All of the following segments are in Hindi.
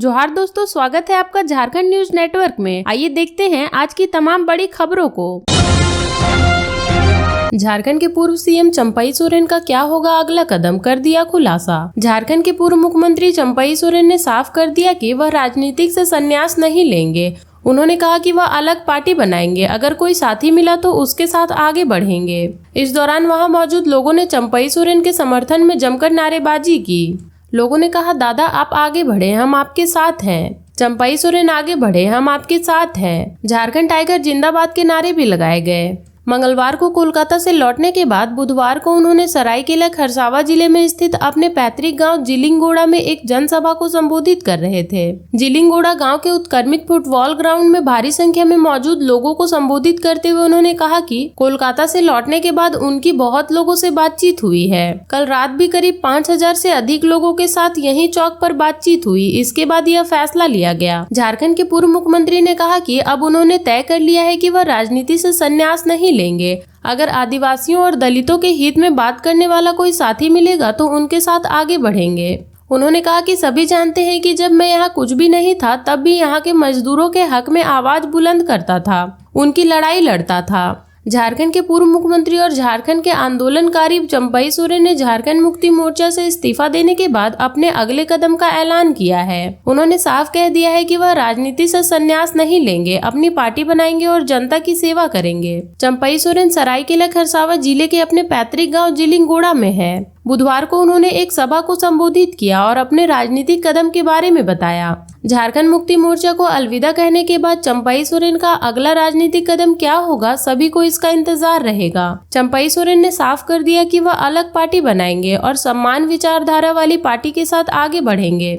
जोहार दोस्तों, स्वागत है आपका झारखंड न्यूज नेटवर्क में। आइए देखते हैं आज की तमाम बड़ी खबरों को। झारखंड के पूर्व सीएम चंपई सोरेन का क्या होगा अगला कदम, कर दिया खुलासा। झारखंड के पूर्व मुख्यमंत्री चंपई सोरेन ने साफ कर दिया कि वह राजनीतिक से संन्यास नहीं लेंगे। उन्होंने कहा कि वह अलग पार्टी बनाएंगे, अगर कोई साथी मिला तो उसके साथ आगे बढ़ेंगे। इस दौरान वहां मौजूद लोगों ने चंपई सोरेन के समर्थन में जमकर नारेबाजी की। लोगों ने कहा, दादा आप आगे बढ़े, हम आपके साथ हैं। चंपई सोरेन आगे बढ़े, हम आपके साथ हैं। झारखंड टाइगर जिंदाबाद के नारे भी लगाए गए। मंगलवार को कोलकाता से लौटने के बाद बुधवार को उन्होंने सरायकेला खरसावां जिले में स्थित अपने पैतृक गांव जिलिंगोड़ा में एक जनसभा को संबोधित कर रहे थे। जिलिंगोड़ा गांव के उत्क्रमित फुटबॉल ग्राउंड में भारी संख्या में मौजूद लोगों को संबोधित करते हुए उन्होंने कहा कि कोलकाता से लौटने के बाद उनकी बहुत लोगों से बातचीत हुई है। कल रात भी करीब 5000 से अधिक लोगों के साथ यही चौक पर बातचीत हुई। इसके बाद यह फैसला लिया गया। झारखंड के पूर्व मुख्यमंत्री ने कहा कि अब उन्होंने तय कर लिया है कि वह राजनीति से संन्यास नहीं लेंगे। अगर आदिवासियों और दलितों के हित में बात करने वाला कोई साथी मिलेगा तो उनके साथ आगे बढ़ेंगे। उन्होंने कहा कि सभी जानते हैं कि जब मैं यहाँ कुछ भी नहीं था तब भी यहाँ के मजदूरों के हक में आवाज बुलंद करता था, उनकी लड़ाई लड़ता था। झारखंड के पूर्व मुख्यमंत्री और झारखंड के आंदोलनकारी चंपई सोरेन ने झारखंड मुक्ति मोर्चा से इस्तीफा देने के बाद अपने अगले कदम का ऐलान किया है। उन्होंने साफ कह दिया है कि वह राजनीति से संन्यास नहीं लेंगे, अपनी पार्टी बनाएंगे और जनता की सेवा करेंगे। चंपई सोरेन सरायकेला खरसावां जिले के अपने पैतृक गांव जिलिंगोड़ा में है। बुधवार को उन्होंने एक सभा को संबोधित किया और अपने राजनीतिक कदम के बारे में बताया। झारखंड मुक्ति मोर्चा को अलविदा कहने के बाद चंपई सोरेन का अगला राजनीतिक कदम क्या होगा, सभी को इसका इंतजार रहेगा। चंपई सोरेन ने साफ कर दिया कि वह अलग पार्टी बनाएंगे और समान विचारधारा वाली पार्टी के साथ आगे बढ़ेंगे।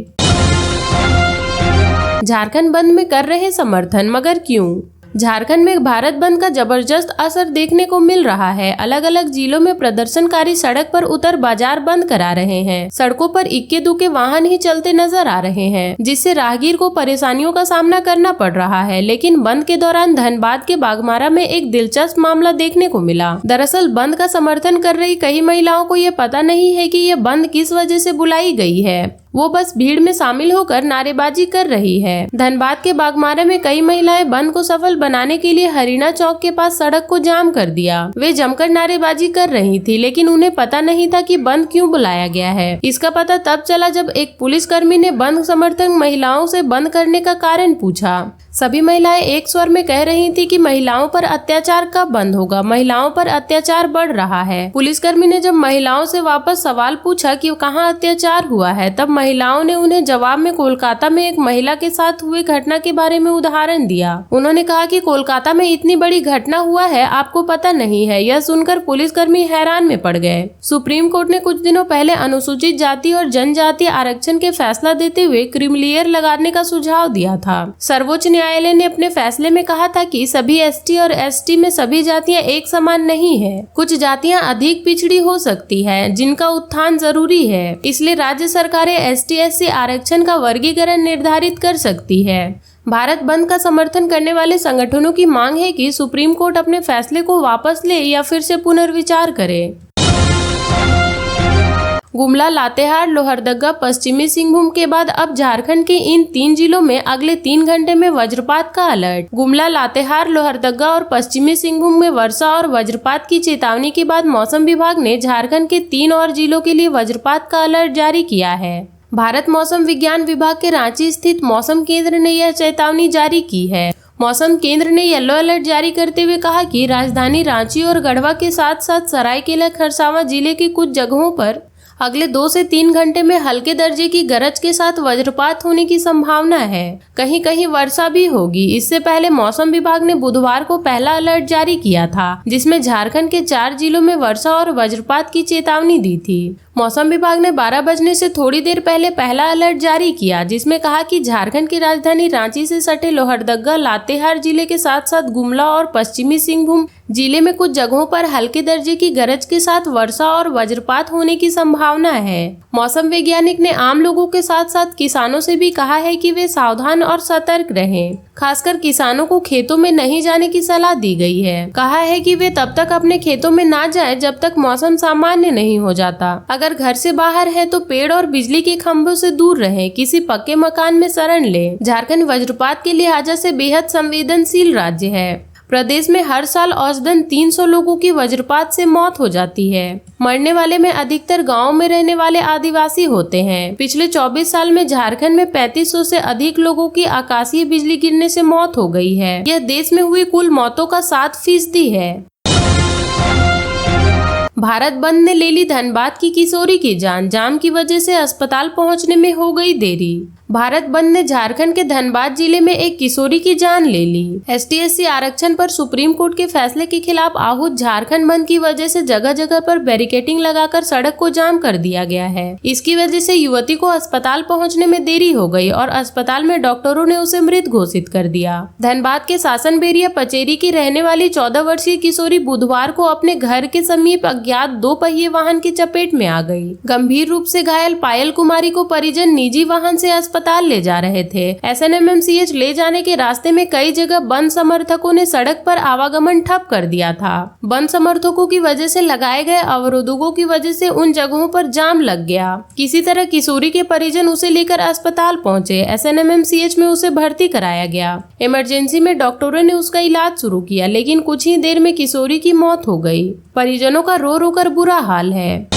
झारखंड बंद में कर रहे समर्थन, मगर क्यों? झारखंड में भारत बंद का जबरदस्त असर देखने को मिल रहा है। अलग अलग जिलों में प्रदर्शनकारी सड़क पर उतर बाजार बंद करा रहे हैं। सड़कों पर इक्के दुक्के वाहन ही चलते नजर आ रहे हैं, जिससे राहगीर को परेशानियों का सामना करना पड़ रहा है। लेकिन बंद के दौरान धनबाद के बाघमारा में एक दिलचस्प मामला देखने को मिला। दरअसल बंद का समर्थन कर रही कई महिलाओं को ये पता नहीं है कि ये बंद किस वजह से बुलाई गई है। वो बस भीड़ में शामिल होकर नारेबाजी कर रही है। धनबाद के बाघमारा में कई महिलाएं बंद को सफल बनाने के लिए हरिणा चौक के पास सड़क को जाम कर दिया। वे जमकर नारेबाजी कर रही थी, लेकिन उन्हें पता नहीं था कि बंद क्यों बुलाया गया है। इसका पता तब चला जब एक पुलिसकर्मी ने बंद समर्थक महिलाओं से बंद करने का कारण पूछा। सभी महिलाएं एक स्वर में कह रही थी कि महिलाओं पर अत्याचार कब बंद होगा, महिलाओं पर अत्याचार बढ़ रहा है। पुलिसकर्मी ने जब महिलाओं से वापस सवाल पूछा कि कहां अत्याचार हुआ है, तब महिलाओं ने उन्हें जवाब में कोलकाता में एक महिला के साथ हुए घटना के बारे में उदाहरण दिया। उन्होंने कहा कि कोलकाता में इतनी बड़ी घटना हुआ है, आपको पता नहीं है। यह सुनकर पुलिसकर्मी हैरान में पड़ गए। सुप्रीम कोर्ट ने कुछ दिनों पहले अनुसूचित जाति और जनजातीय आरक्षण के फैसला देते हुए क्रीमिलेयर लगाने का सुझाव दिया था। सर्वोच्च न्यायालय ने अपने फैसले में कहा था कि सभी एसटी और एसटी में सभी जातियां एक समान नहीं है। कुछ जातियां अधिक पिछड़ी हो सकती है, जिनका उत्थान जरूरी है। इसलिए राज्य सरकारें ST/SC आरक्षण का वर्गीकरण निर्धारित कर सकती है। भारत बंद का समर्थन करने वाले संगठनों की मांग है कि सुप्रीम कोर्ट अपने फैसले को वापस ले या फिर से पुनर्विचार करे। गुमला, लातेहार, लोहरदगा, पश्चिमी सिंहभूम के बाद अब झारखंड के इन 3 जिलों में अगले 3 घंटे में वज्रपात का अलर्ट। गुमला, लातेहार, लोहरदगा और पश्चिमी सिंहभूम में वर्षा और वज्रपात की चेतावनी के बाद मौसम विभाग ने झारखंड के 3 और जिलों के लिए वज्रपात का अलर्ट जारी किया है। भारत मौसम विज्ञान विभाग के रांची स्थित मौसम केंद्र ने यह चेतावनी जारी की है। मौसम केंद्र ने येलो अलर्ट जारी करते हुए कहा कि राजधानी रांची और गढ़वा के साथ साथ सरायकेला खरसावां जिले के कुछ जगहों पर अगले 2 से 3 घंटे में हल्के दर्जे की गरज के साथ वज्रपात होने की संभावना है। कहीं कहीं वर्षा भी होगी। इससे पहले मौसम विभाग ने बुधवार को पहला अलर्ट जारी किया था, जिसमें झारखंड के 4 जिलों में वर्षा और वज्रपात की चेतावनी दी थी। मौसम विभाग ने 12 बजने से थोड़ी देर पहले पहला अलर्ट जारी किया, जिसमें कहा कि झारखंड की राजधानी रांची से सटे लोहरदगा, लातेहार जिले के साथ साथ गुमला और पश्चिमी सिंहभूम जिले में कुछ जगहों पर हल्के दर्जे की गरज के साथ वर्षा और वज्रपात होने की संभावना है। मौसम वैज्ञानिक ने आम लोगों के साथ साथ किसानों से भी कहा है कि वे सावधान और सतर्क रहें। खासकर किसानों को खेतों में नहीं जाने की सलाह दी गई है। कहा है कि वे तब तक अपने खेतों में ना जाएं जब तक मौसम सामान्य नहीं हो जाता। अगर घर से बाहर है तो पेड़ और बिजली के खंभों से दूर रहें। किसी पक्के मकान में शरण लें। झारखंड वज्रपात के लिहाजा से बेहद संवेदनशील राज्य है। प्रदेश में हर साल औसतन 300 लोगों की वज्रपात से मौत हो जाती है। मरने वाले में अधिकतर गांवों में रहने वाले आदिवासी होते हैं। पिछले 24 साल में झारखंड में 3500 से अधिक लोगों की आकाशीय बिजली गिरने से मौत हो गई है। यह देश में हुई कुल मौतों का 7% है। भारत बंद ने ले ली धनबाद की किशोरी की जान। जाम की वजह से अस्पताल पहुंचने में हो गई देरी। भारत बंद ने झारखंड के धनबाद जिले में एक किशोरी की जान ले ली। ST/SC आरक्षण पर सुप्रीम कोर्ट के फैसले के खिलाफ आहूत झारखंड बंद की वजह से जगह जगह पर बैरिकेडिंग लगाकर सड़क को जाम कर दिया गया है। इसकी वजह से युवती को अस्पताल पहुंचने में देरी हो गई और अस्पताल में डॉक्टरों ने उसे मृत घोषित कर दिया। धनबाद के शासन बेरिया पचेरी की रहने वाली 14 वर्षीय किशोरी बुधवार को अपने घर के समीप अज्ञात 2 पहिए वाहन की चपेट में आ गई। गंभीर रूप से घायल पायल कुमारी को परिजन निजी वाहन से अस्पताल ले जा रहे थे। SNMMCH ले जाने के रास्ते में कई जगह बंद समर्थकों ने सड़क पर आवागमन ठप कर दिया था। बंद समर्थकों की वजह से लगाए गए अवरोधों की वजह से उन जगहों पर जाम लग गया। किसी तरह किशोरी के परिजन उसे लेकर अस्पताल पहुंचे। SNMMCH में उसे भर्ती कराया गया। इमरजेंसी में डॉक्टरों ने उसका इलाज शुरू किया, लेकिन कुछ ही देर में किशोरी की मौत हो गई। परिजनों का रो रो कर बुरा हाल है।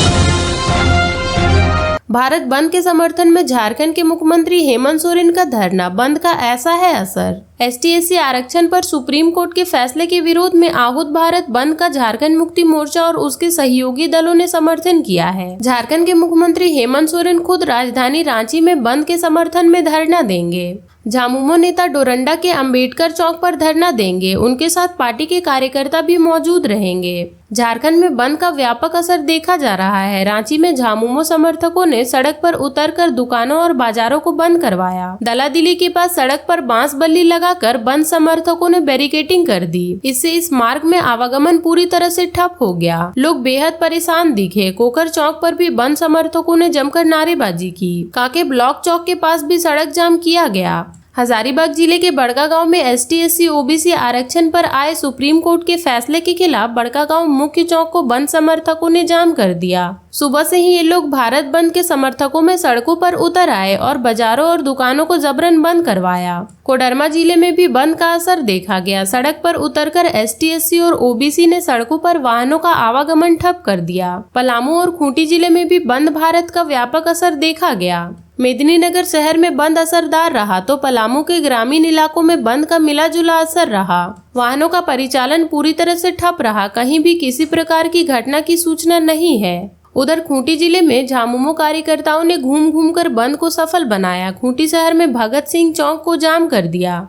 भारत बंद के समर्थन में झारखंड के मुख्यमंत्री हेमंत सोरेन का धरना। बंद का ऐसा है असर। ST/SC आरक्षण पर सुप्रीम कोर्ट के फैसले के विरोध में आहूत भारत बंद का झारखंड मुक्ति मोर्चा और उसके सहयोगी दलों ने समर्थन किया है। झारखंड के मुख्यमंत्री हेमंत सोरेन खुद राजधानी रांची में बंद के समर्थन में धरना देंगे। झामुमो नेता डोरंडा के अंबेडकर चौक पर धरना देंगे। उनके साथ पार्टी के कार्यकर्ता भी मौजूद रहेंगे। झारखंड में बंद का व्यापक असर देखा जा रहा है। रांची में झामुमो समर्थकों ने सड़क पर उतरकर दुकानों और बाजारों को बंद करवाया। दलादिली के पास सड़क पर बांस बल्ली लगाकर बंद समर्थकों ने बैरिकेडिंग कर दी। इससे इस मार्ग में आवागमन पूरी तरह से ठप हो गया। लोग बेहद परेशान दिखे। कोकर चौक पर भी बंद समर्थकों ने जमकर नारेबाजी की। काके ब्लॉक चौक के पास भी सड़क जाम किया गया। हजारीबाग जिले के बड़कागांव में ST/SC OBC आरक्षण पर आए सुप्रीम कोर्ट के फैसले के खिलाफ बड़कागांव मुख्य चौक को बंद समर्थकों ने जाम कर दिया। सुबह से ही ये लोग भारत बंद के समर्थकों में सड़कों पर उतर आए और बाजारों और दुकानों को जबरन बंद करवाया। कोडरमा जिले में भी बंद का असर देखा गया। सड़क पर उतरकर ST/SC और OBC ने सड़कों पर वाहनों का आवागमन ठप कर दिया। पलामू और खूंटी जिले में भी बंद भारत का व्यापक असर देखा गया। मेदिनीनगर शहर में बंद असरदार रहा तो पलामू के ग्रामीण इलाकों में बंद का मिला जुला असर रहा। वाहनों का परिचालन पूरी तरह से ठप रहा। कहीं भी किसी प्रकार की घटना की सूचना नहीं है। उधर खूंटी जिले में झामुमो कार्यकर्ताओं ने घूम घूम कर बंद को सफल बनाया। खूंटी शहर में भगत सिंह चौक को जाम कर दिया।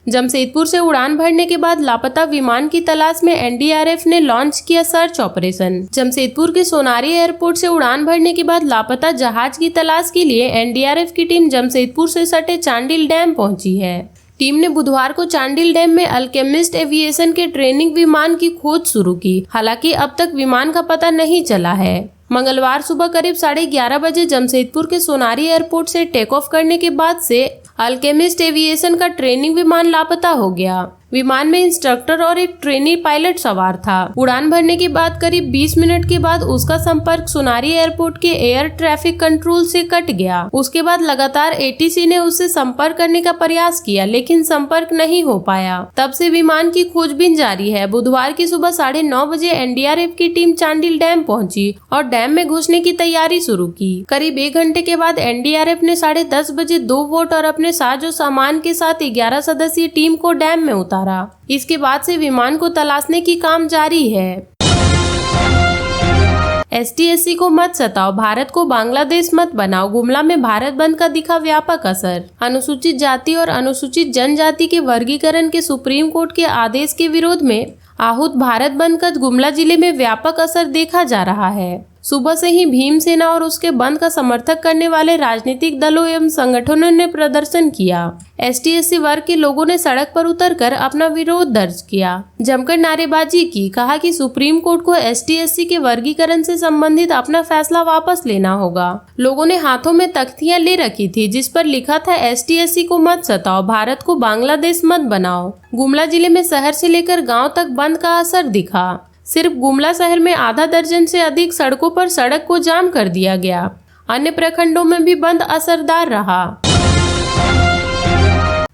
जमशेदपुर से उड़ान भरने के बाद लापता विमान की तलाश में NDRF ने लॉन्च किया सर्च ऑपरेशन। जमशेदपुर के सोनारी एयरपोर्ट से उड़ान भरने के बाद लापता जहाज की तलाश के लिए NDRF की टीम जमशेदपुर से सटे चांडिल डैम पहुंची है। टीम ने बुधवार को चांडिल डैम में अल्केमिस्ट एविएशन के ट्रेनिंग विमान की खोज शुरू की। हालांकि अब तक विमान का पता नहीं चला है। मंगलवार सुबह करीब 11:30 बजे जमशेदपुर के सोनारी एयरपोर्ट से टेक ऑफ करने के बाद से अल्केमिस्ट एविएशन का ट्रेनिंग विमान लापता हो गया। विमान में इंस्ट्रक्टर और एक ट्रेनी पायलट सवार था। उड़ान भरने के बाद करीब 20 मिनट के बाद उसका संपर्क सोनारी एयरपोर्ट के एयर ट्रैफिक कंट्रोल से कट गया। उसके बाद लगातार ATC ने उससे संपर्क करने का प्रयास किया, लेकिन संपर्क नहीं हो पाया। तब से विमान की खोजबीन जारी है। बुधवार की सुबह 9:30 बजे NDRF की टीम चांडिल डैम पहुंची और डैम में घुसने की तैयारी शुरू की। करीब 1 घंटे के बाद NDRF ने 10:30 बजे 2 बोट और अपने साजो सामान के साथ 11 सदस्यीय टीम को डैम में उतारा। इसके बाद से विमान को तलाशने की काम जारी है। ST/SC को मत सताओ, भारत को बांग्लादेश मत बनाओ। गुमला में भारत बंद का दिखा व्यापक असर। अनुसूचित जाति और अनुसूचित जनजाति के वर्गीकरण के सुप्रीम कोर्ट के आदेश के विरोध में आहूत भारत बंद का गुमला जिले में व्यापक असर देखा जा रहा है। सुबह से ही भीमसेना और उसके बंद का समर्थन करने वाले राजनीतिक दलों एवं संगठनों ने प्रदर्शन किया। ST/SC वर्ग के लोगों ने सड़क पर उतरकर अपना विरोध दर्ज किया, जमकर नारेबाजी की, कहा कि सुप्रीम कोर्ट को ST/SC के वर्गीकरण से संबंधित अपना फैसला वापस लेना होगा। लोगों ने हाथों में तख्तियां ले रखी थी जिस पर लिखा था ST/SC को मत सताओ, भारत को बांग्लादेश मत बनाओ। गुमला जिले में शहर से लेकर गाँव तक बंद का असर दिखा। सिर्फ गुमला शहर में आधा दर्जन से अधिक सड़कों पर सड़क को जाम कर दिया गया। अन्य प्रखंडों में भी बंद असरदार रहा।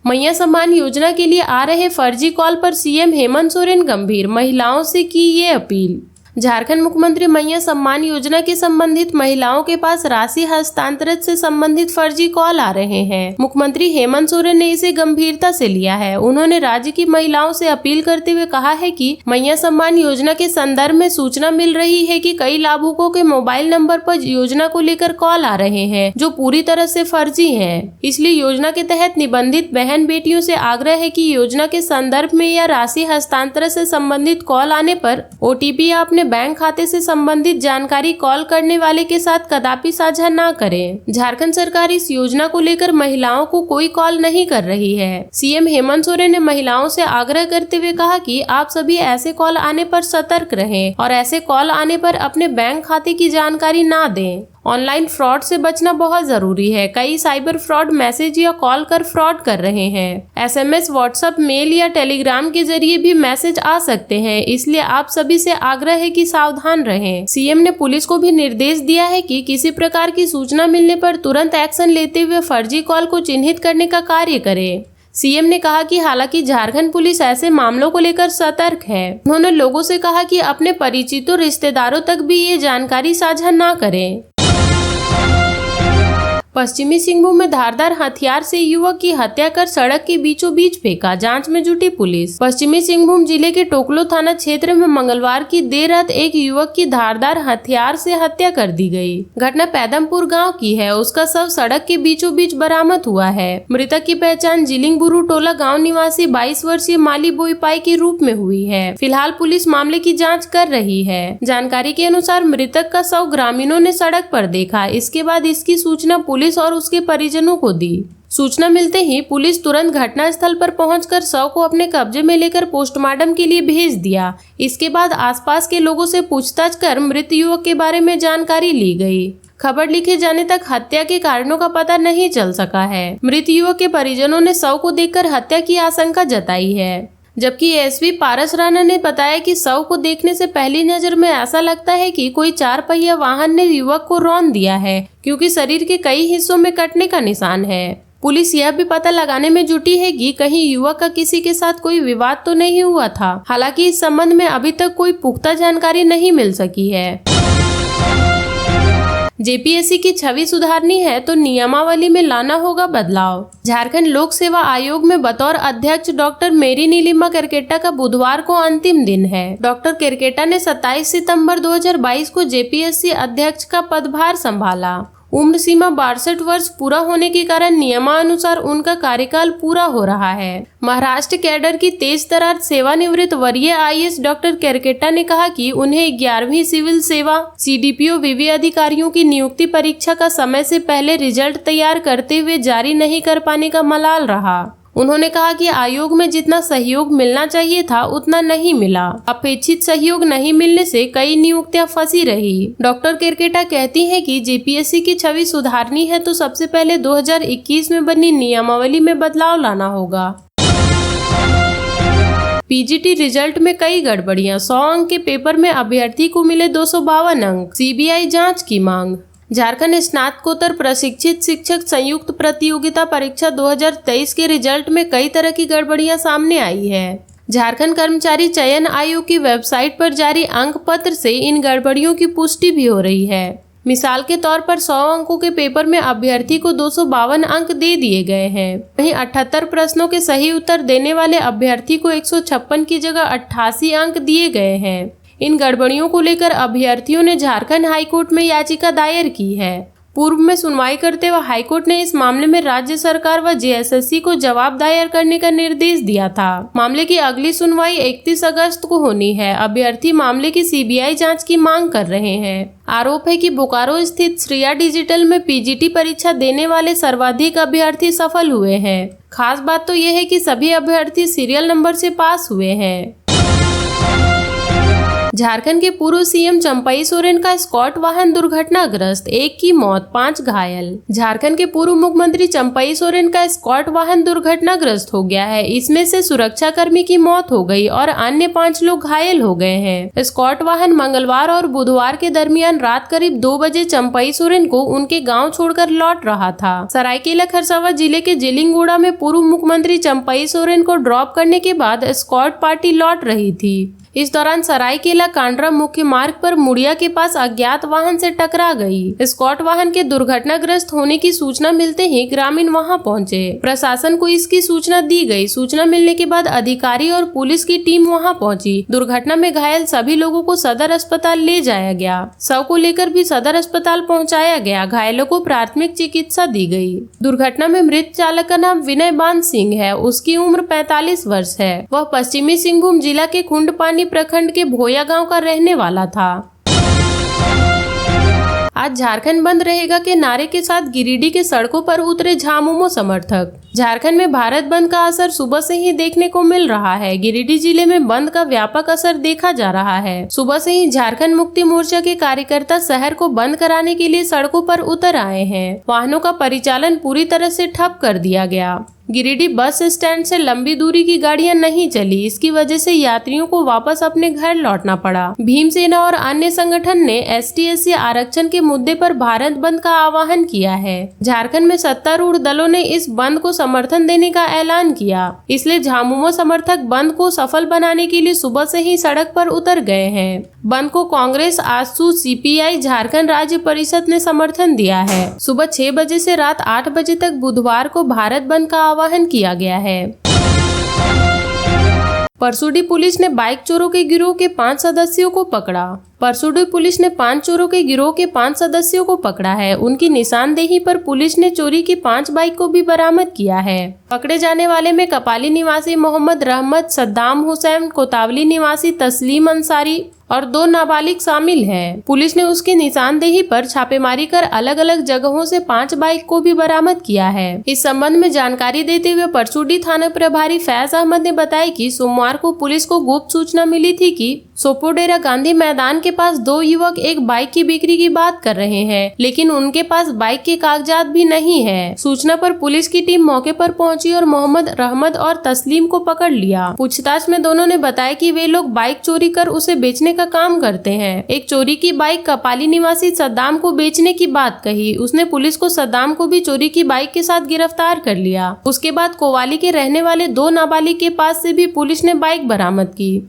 मैया सम्मान योजना के लिए आ रहे फर्जी कॉल पर CM हेमंत सोरेन गंभीर, महिलाओं से की ये अपील। झारखंड मुख्यमंत्री मैया सम्मान योजना के संबंधित महिलाओं के पास राशि हस्तांतरित से संबंधित फर्जी कॉल आ रहे हैं। मुख्यमंत्री हेमंत सोरेन ने इसे गंभीरता से लिया है। उन्होंने राज्य की महिलाओं से अपील करते हुए कहा है कि मैया सम्मान योजना के संदर्भ में सूचना मिल रही है कि कई लाभुकों के मोबाइल नंबर पर योजना को लेकर कॉल आ रहे हैं जो पूरी तरह से फर्जी हैं। इसलिए योजना के तहत निबंधित बहन बेटियों से आग्रह है कि योजना के संदर्भ में या राशि हस्तांतरण से संबंधित कॉल आने पर OTP या अपने बैंक खाते से संबंधित जानकारी कॉल करने वाले के साथ कदापि साझा न करें। झारखंड सरकार इस योजना को लेकर महिलाओं को कोई कॉल नहीं कर रही है। CM हेमंत सोरेन ने महिलाओं से आग्रह करते हुए कहा कि आप सभी ऐसे कॉल आने पर सतर्क रहें और ऐसे कॉल आने पर अपने बैंक खाते की जानकारी ना दें। ऑनलाइन फ्रॉड से बचना बहुत जरूरी है। कई साइबर फ्रॉड मैसेज या कॉल कर फ्रॉड कर रहे हैं। SMS, WhatsApp, मेल या टेलीग्राम के जरिए भी मैसेज आ सकते हैं, इसलिए आप सभी से आग्रह है कि सावधान रहें। CM ने पुलिस को भी निर्देश दिया है कि किसी प्रकार की सूचना मिलने पर तुरंत एक्शन लेते हुए फर्जी कॉल को चिन्हित करने का कार्य करे। CM ने कहा कि हालांकि झारखंड पुलिस ऐसे मामलों को लेकर सतर्क है। उन्होंने लोगों से कहा कि अपने परिचितों रिश्तेदारों तक भी ये जानकारी साझा न करें। पश्चिमी सिंहभूम में धारदार हथियार से युवक की हत्या कर सड़क के बीचों बीच फेंका, जांच में जुटी पुलिस। पश्चिमी सिंहभूम जिले के टोकलो थाना क्षेत्र में मंगलवार की देर रात एक युवक की धारदार हथियार से हत्या कर दी गई। घटना पैदमपुर गांव की है। उसका शव सड़क के बीचों बीच बरामद हुआ है। मृतक की पहचान जिलिंग बुरू टोला गाँव निवासी 22 वर्षीय माली बोईपाई के रूप में हुई है। फिलहाल पुलिस मामले की जाँच कर रही है। जानकारी के अनुसार मृतक का शव ग्रामीणों ने सड़क पर देखा। इसके बाद इसकी सूचना पुलिस और उसके परिजनों को दी। सूचना मिलते ही पुलिस तुरंत घटनास्थल पर पहुंचकर शव को अपने कब्जे में लेकर पोस्टमार्टम के लिए भेज दिया। इसके बाद आसपास के लोगों से पूछताछ कर मृत युवक के बारे में जानकारी ली गई। खबर लिखे जाने तक हत्या के कारणों का पता नहीं चल सका है। मृत युवक के परिजनों ने शव को देखकर हत्या की आशंका जताई है, जबकि एसपी पारस राणा ने बताया कि शव को देखने से पहली नजर में ऐसा लगता है कि कोई 4 पहिया वाहन ने युवक को रौंद दिया है, क्योंकि शरीर के कई हिस्सों में कटने का निशान है। पुलिस यह भी पता लगाने में जुटी है कि कहीं युवक का किसी के साथ कोई विवाद तो नहीं हुआ था। हालांकि इस संबंध में अभी तक कोई पुख्ता जानकारी नहीं मिल सकी है। JPSC की छवि सुधारनी है तो नियमावली में लाना होगा बदलाव। झारखंड लोक सेवा आयोग में बतौर अध्यक्ष डॉक्टर मेरी नीलिमा केरकेट्टा का बुधवार को अंतिम दिन है। डॉक्टर केरकेट्टा ने 27 सितंबर 2022 को JPSC अध्यक्ष का पदभार संभाला। उम्र सीमा 62 वर्ष पूरा होने के कारण नियमानुसार उनका कार्यकाल पूरा हो रहा है। महाराष्ट्र कैडर की तेज तर्रार सेवानिवृत्त वरीय IAS डॉक्टर केरकेट्टा ने कहा कि उन्हें 11वीं सिविल सेवा CDPO विवि अधिकारियों की नियुक्ति परीक्षा का समय से पहले रिजल्ट तैयार करते हुए जारी नहीं कर पाने का मलाल रहा। उन्होंने कहा कि आयोग में जितना सहयोग मिलना चाहिए था उतना नहीं मिला। अपेक्षित सहयोग नहीं मिलने से कई नियुक्तियां फंसी रही। डॉक्टर केरकेट्टा कहती हैं कि JPSC की छवि सुधारनी है तो सबसे पहले 2021 में बनी नियमावली में बदलाव लाना होगा। PGT रिजल्ट में कई गड़बड़ियां, 100 अंक के पेपर में अभ्यर्थी को मिले 252 अंक, CBI जांच की मांग। झारखंड स्नातकोत्तर प्रशिक्षित शिक्षक संयुक्त प्रतियोगिता परीक्षा 2023 के रिजल्ट में कई तरह की गड़बड़ियां सामने आई है। झारखंड कर्मचारी चयन आयोग की वेबसाइट पर जारी अंक पत्र से इन गड़बड़ियों की पुष्टि भी हो रही है। मिसाल के तौर पर 100 अंकों के पेपर में अभ्यर्थी को 252 अंक दे दिए गए हैं। वहीं 78 प्रश्नों के सही उत्तर देने वाले अभ्यर्थी को 156 की जगह 88 अंक दिए गए हैं। इन गड़बड़ियों को लेकर अभ्यर्थियों ने झारखंड हाईकोर्ट में याचिका दायर की है। पूर्व में सुनवाई करते हुए हाईकोर्ट ने इस मामले में राज्य सरकार व जेएसएससी को जवाब दायर करने का निर्देश दिया था। मामले की अगली सुनवाई 31 अगस्त को होनी है। अभ्यर्थी मामले की सीबीआई जांच की मांग कर रहे हैं। आरोप है कि बोकारो स्थित श्रेया डिजिटल में पीजीटी परीक्षा देने वाले सर्वाधिक अभ्यर्थी सफल हुए हैं। खास बात तो यह है कि सभी अभ्यर्थी सीरियल नंबर से पास हुए हैं। झारखंड के पूर्व सीएम चंपई सोरेन का स्कॉट वाहन दुर्घटनाग्रस्त, 1 की मौत 5 घायल। झारखंड के पूर्व मुख्यमंत्री चंपई सोरेन का स्कॉट वाहन दुर्घटनाग्रस्त हो गया है। इसमें से सुरक्षा कर्मी की मौत हो गई और अन्य 5 लोग घायल हो गए हैं। स्कॉट वाहन मंगलवार और बुधवार के दरमियान रात करीब 2 बजे चंपई सोरेन को उनके गाँव छोड़कर लौट रहा था। सरायकेला खरसावां जिले के जिलिंगुड़ा में पूर्व मुख्यमंत्री चंपई सोरेन को ड्रॉप करने के बाद स्कॉट पार्टी लौट रही थी। इस दौरान सरायकेला कांड्रा मुख्य मार्ग पर मुड़िया के पास अज्ञात वाहन से टकरा गई। स्कॉट वाहन के दुर्घटनाग्रस्त होने की सूचना मिलते ही ग्रामीण वहां पहुंचे। प्रशासन को इसकी सूचना दी गई। सूचना मिलने के बाद अधिकारी और पुलिस की टीम वहां पहुंची। दुर्घटना में घायल सभी लोगों को सदर अस्पताल ले जाया गया। शव को लेकर भी सदर अस्पताल पहुँचाया गया। घायलों को प्राथमिक चिकित्सा दी गई। दुर्घटना में मृत चालक का नाम विनय बान सिंह है। उसकी उम्र 45 वर्ष है। वह पश्चिमी सिंहभूम जिला के कुंडपानी प्रखंड के भोया गांव का रहने वाला था। आज झारखंड बंद रहेगा के नारे के साथ गिरिडीह के सड़कों पर उतरे झामुमो समर्थक। झारखंड में भारत बंद का असर सुबह से ही देखने को मिल रहा है। गिरिडीह जिले में बंद का व्यापक असर देखा जा रहा है। सुबह से ही झारखंड मुक्ति मोर्चा के कार्यकर्ता शहर को बंद कराने के लिए सड़कों पर उतर आए हैं। वाहनों का परिचालन पूरी तरह से ठप कर दिया गया। गिरिडीह बस स्टैंड से लंबी दूरी की गाड़ियां नहीं चली। इसकी वजह से यात्रियों को वापस अपने घर लौटना पड़ा। भीमसेना और अन्य संगठन ने ST/SC आरक्षण के मुद्दे पर भारत बंद का आह्वान किया है। झारखंड में सत्तारूढ़ दलों ने इस बंद को समर्थन देने का ऐलान किया। इसलिए झामुमो समर्थक बंद को सफल बनाने के लिए सुबह से ही सड़क पर उतर गए हैं। बंद को कांग्रेस, आजसू, CPI, झारखंड राज्य परिषद ने समर्थन दिया है। सुबह 6 बजे से रात 8 बजे तक बुधवार को भारत बंद का आह्वान किया गया है। परसुडी पुलिस ने बाइक चोरों के गिरोह के 5 सदस्यों को पकड़ा। परसुडी पुलिस ने 5 चोरों के गिरोह के 5 सदस्यों को पकड़ा है। उनकी निशानदेही पर पुलिस ने चोरी की 5 बाइक को भी बरामद किया है। पकड़े जाने वाले में कपाली निवासी मोहम्मद रहमत, सद्दाम हुसैन, कोतावली निवासी तस्लीम अंसारी और 2 नाबालिग शामिल हैं। पुलिस ने उसकी निशानदेही पर छापेमारी कर अलग अलग जगहों से 5 बाइक को भी बरामद किया है। इस संबंध में जानकारी देते हुए परसुडी थाना प्रभारी फैज अहमद ने बताया कि सोमवार को पुलिस को गुप्त सूचना मिली थी कि सोपोडेरा गांधी मैदान के पास 2 युवक एक बाइक की बिक्री की बात कर रहे हैं, लेकिन उनके पास बाइक के कागजात भी नहीं है। सूचना पर पुलिस की टीम मौके पर पहुंची और मोहम्मद रहमत और तस्लीम को पकड़ लिया। पूछताछ में दोनों ने बताया कि वे लोग बाइक चोरी कर उसे बेचने का काम करते हैं। एक चोरी की बाइक कपाली निवासी सद्दाम को बेचने की बात कही। उसने पुलिस को सद्दाम को भी चोरी की बाइक के साथ गिरफ्तार कर लिया। उसके बाद कोवाली के रहने वाले 2 नाबालिग के पास से भी पुलिस ने बाइक बरामद की।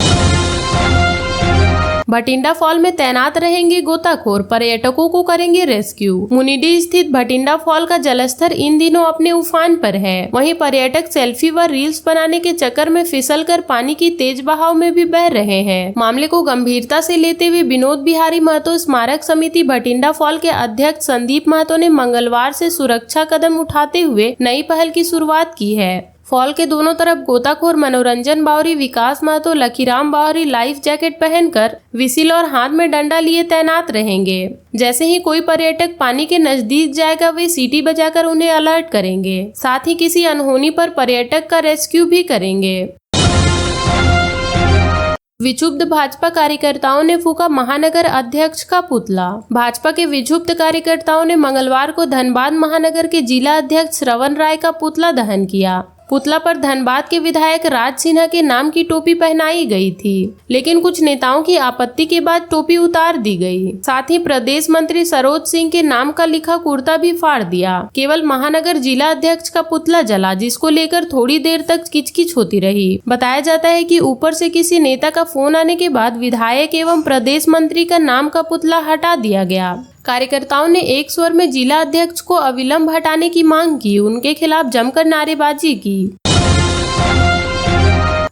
भटिंडा फॉल में तैनात रहेंगे गोताखोर, पर्यटकों को करेंगे रेस्क्यू। मुनिडीह स्थित भटिंडा फॉल का जलस्तर इन दिनों अपने उफान पर है। वहीं पर्यटक सेल्फी व रील्स बनाने के चक्कर में फिसलकर पानी की तेज बहाव में भी बह रहे हैं। मामले को गंभीरता से लेते हुए विनोद बिहारी महतो स्मारक समिति भटिंडा फॉल के अध्यक्ष संदीप महतो ने मंगलवार से सुरक्षा कदम उठाते हुए नई पहल की शुरुआत की है। फॉल के दोनों तरफ गोताखोर मनोरंजन बावरी, विकास महतो, लकीराम बावरी लाइफ जैकेट पहनकर विसिल और हाथ में डंडा लिए तैनात रहेंगे। जैसे ही कोई पर्यटक पानी के नजदीक जाएगा वे सीटी बजाकर उन्हें अलर्ट करेंगे। साथ ही किसी अनहोनी पर पर्यटक का रेस्क्यू भी करेंगे। विक्षुब्ध भाजपा कार्यकर्ताओं ने फूका महानगर अध्यक्ष का पुतला। भाजपा के विक्षुब्ध कार्यकर्ताओं ने मंगलवार को धनबाद महानगर के जिला अध्यक्ष श्रवण राय का पुतला दहन किया। पुतला पर धनबाद के विधायक राज सिन्हा के नाम की टोपी पहनाई गई थी, लेकिन कुछ नेताओं की आपत्ति के बाद टोपी उतार दी गई। साथ ही प्रदेश मंत्री सरोज सिंह के नाम का लिखा कुर्ता भी फाड़ दिया। केवल महानगर जिला अध्यक्ष का पुतला जला, जिसको लेकर थोड़ी देर तक किचकिच होती रही। बताया जाता है कि ऊपर से किसी नेता का फोन आने के बाद विधायक एवं प्रदेश मंत्री का नाम का पुतला हटा दिया गया। कार्यकर्ताओं ने एक स्वर में जिला अध्यक्ष को अविलंब हटाने की मांग की। उनके खिलाफ जमकर नारेबाजी की।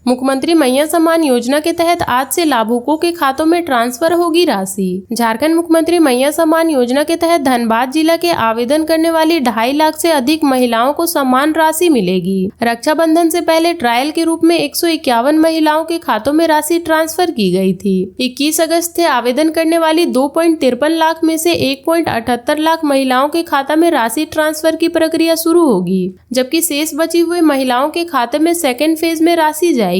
मुख्यमंत्री मैया सम्मान योजना के तहत आज से लाभुकों के खातों में ट्रांसफर होगी राशि। झारखंड मुख्यमंत्री मैया सम्मान योजना के तहत धनबाद जिला के आवेदन करने वाली 2.5 लाख से अधिक महिलाओं को सम्मान राशि मिलेगी। रक्षाबंधन से पहले ट्रायल के रूप में 151 महिलाओं के खातों में राशि ट्रांसफर की गई थी। 21 अगस्त से आवेदन करने वाली 2.53 लाख में से 1.78 लाख महिलाओं के खाता में राशि ट्रांसफर की प्रक्रिया शुरू होगी, जबकि शेष बची हुई महिलाओं के खाते में सेकेंड फेज में राशि जाएगी।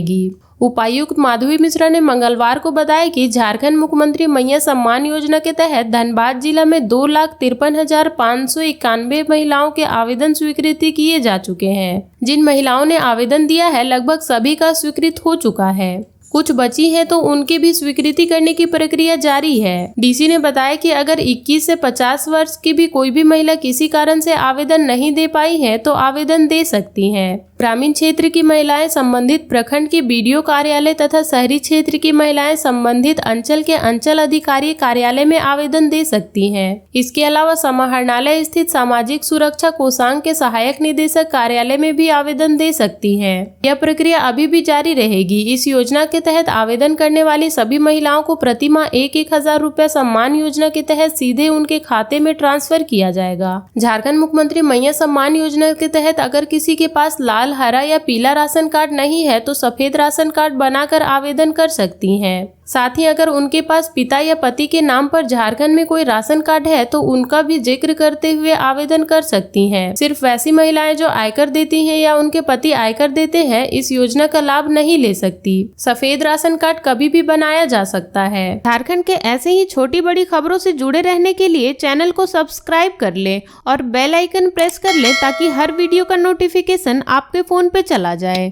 उपायुक्त माधवी मिश्रा ने मंगलवार को बताया कि झारखंड मुख्यमंत्री मैया सम्मान योजना के तहत धनबाद जिला में 2,53,591 महिलाओं के आवेदन स्वीकृति किए जा चुके हैं। जिन महिलाओं ने आवेदन दिया है लगभग सभी का स्वीकृत हो चुका है। कुछ बची है तो उनके भी स्वीकृति करने की प्रक्रिया जारी है। डीसी ने बताया कि अगर 21 से 50 वर्ष की भी कोई भी महिला किसी कारण से आवेदन नहीं दे पाई है तो आवेदन दे सकती हैं। ग्रामीण क्षेत्र की महिलाएं संबंधित प्रखंड के बीडीओ कार्यालय तथा शहरी क्षेत्र की महिलाएं संबंधित अंचल के अंचल अधिकारी कार्यालय में आवेदन दे सकती हैं। इसके अलावा समाहरणालय स्थित सामाजिक सुरक्षा कोषांग के सहायक निदेशक कार्यालय में भी आवेदन दे सकती हैं। यह प्रक्रिया अभी भी जारी रहेगी। इस योजना के तहत आवेदन करने वाली सभी महिलाओं को प्रति माह 1,000 रुपया सम्मान योजना के तहत सीधे उनके खाते में ट्रांसफर किया जाएगा। झारखंड मुख्यमंत्री मैया सम्मान योजना के तहत अगर किसी के पास लाल, हरा या पीला राशन कार्ड नहीं है तो सफेद राशन कार्ड बनाकर आवेदन कर सकती हैं। साथ ही अगर उनके पास पिता या पति के नाम पर झारखंड में कोई राशन कार्ड है तो उनका भी जिक्र करते हुए आवेदन कर सकती हैं। सिर्फ वैसी महिलाएं जो आयकर देती हैं या उनके पति आयकर देते हैं इस योजना का लाभ नहीं ले सकती। सफेद राशन कार्ड कभी भी बनाया जा सकता है। झारखंड के ऐसे ही छोटी बड़ी खबरों से जुड़े रहने के लिए चैनल को सब्सक्राइब कर ले और बेल आइकन प्रेस कर ले ताकि हर वीडियो का नोटिफिकेशन आपके फोन पे चला जाए।